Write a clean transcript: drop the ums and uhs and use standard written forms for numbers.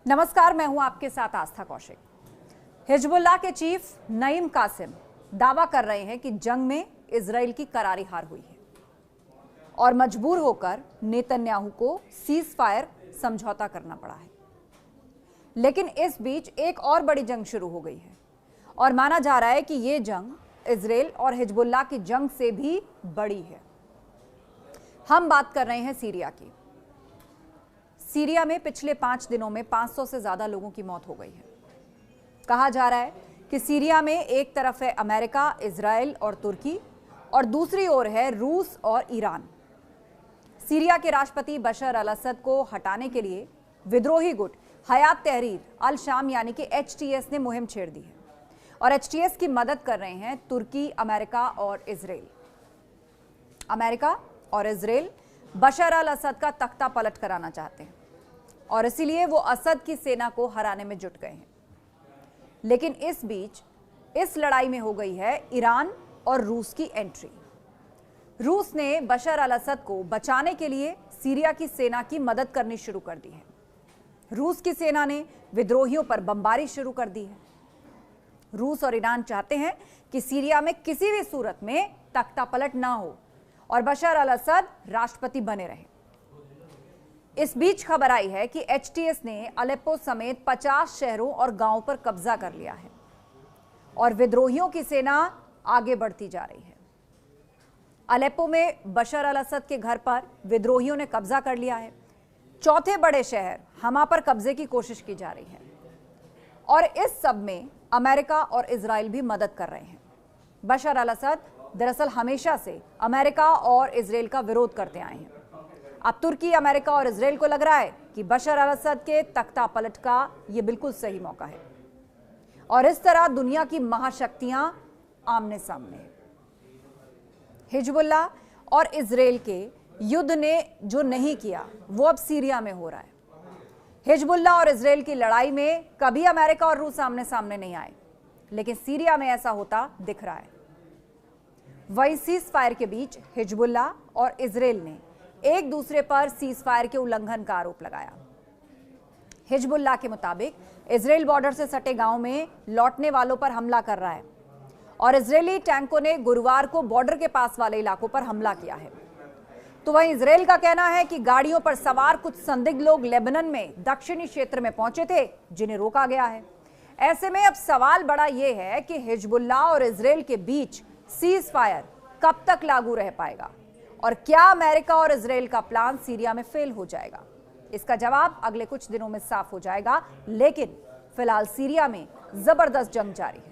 नमस्कार, मैं हूं आपके साथ आस्था कौशिक। हिजबुल्लाह के चीफ नईम कासिम दावा कर रहे हैं कि जंग में इजराइल की करारी हार हुई है और मजबूर होकर नेतन्याहू को सीज फायर समझौता करना पड़ा है। लेकिन इस बीच एक और बड़ी जंग शुरू हो गई है और माना जा रहा है कि यह जंग इजराइल और हिजबुल्लाह की जंग से भी बड़ी है। हम बात कर रहे हैं सीरिया की। सीरिया में पिछले 5 दिनों में 500 से ज्यादा लोगों की मौत हो गई है। कहा जा रहा है कि सीरिया में एक तरफ है अमेरिका, इजराइल और तुर्की और दूसरी ओर है रूस और ईरान। सीरिया के राष्ट्रपति बशर अल असद को हटाने के लिए विद्रोही गुट हयात तहरीर अल शाम यानी कि HTS ने मुहिम छेड़ दी है और HTS की मदद कर रहे हैं तुर्की, अमेरिका और इजराइल। अमेरिका और इजराइल बशर अल असद का तख्ता पलट कराना चाहते हैं और इसीलिए वो असद की सेना को हराने में जुट गए हैं। लेकिन इस बीच इस लड़ाई में हो गई है ईरान और रूस की एंट्री। रूस ने बशर अल असद को बचाने के लिए सीरिया की सेना की मदद करनी शुरू कर दी है। रूस की सेना ने विद्रोहियों पर बमबारी शुरू कर दी है। रूस और ईरान चाहते हैं कि सीरिया में किसी भी सूरत में तख्ता पलट ना हो और बशर अल असद राष्ट्रपति बने रहे। इस बीच खबर आई है कि HTS ने अलेप्पो समेत 50 शहरों और गांवों पर कब्जा कर लिया है और विद्रोहियों की सेना आगे बढ़ती जा रही है। अलेप्पो में बशर अल असद के घर पर विद्रोहियों ने कब्जा कर लिया है। चौथे बड़े शहर हमा पर कब्जे की कोशिश की जा रही है और इस सब में अमेरिका और इजराइल भी मदद कर रहे हैं। बशर अल असद दरअसल हमेशा से अमेरिका और इजराइल का विरोध करते आए हैं। अब तुर्की, अमेरिका और इजराइल को लग रहा है कि बशर अल असद के तख्ता पलट का यह बिल्कुल सही मौका है और इस तरह दुनिया की महाशक्तियां आमने सामने हैं। हिजबुल्लाह और इजराइल के युद्ध ने जो नहीं किया वो अब सीरिया में हो रहा है। हिजबुल्लाह और इजराइल की लड़ाई में कभी अमेरिका और रूस आमने सामने नहीं आए, लेकिन सीरिया में ऐसा होता दिख रहा है। वही सीज फायर के बीच हिजबुल्लाह और इजराइल ने एक दूसरे पर सीज फायर के उल्लंघन का आरोप लगाया। हिजबुल्लाह के मुताबिक इजराइल बॉर्डर से सटे गांव में लौटने वालों पर हमला कर रहा है और इजरायली टैंकों ने गुरुवार को बॉर्डर के पास वाले इलाकों पर हमला किया है। तो वहीं इजराइल का कहना है कि गाड़ियों पर सवार कुछ संदिग्ध लोग लेबनान में दक्षिणी क्षेत्र में पहुंचे थे, जिन्हें रोका गया है। ऐसे में अब सवाल बड़ा यह है कि हिजबुल्लाह और इजराइल के बीच सीज फायर कब तक लागू रह पाएगा और क्या अमेरिका और इजराइल का प्लान सीरिया में फेल हो जाएगा? इसका जवाब अगले कुछ दिनों में साफ हो जाएगा, लेकिन फिलहाल सीरिया में जबरदस्त जंग जारी है।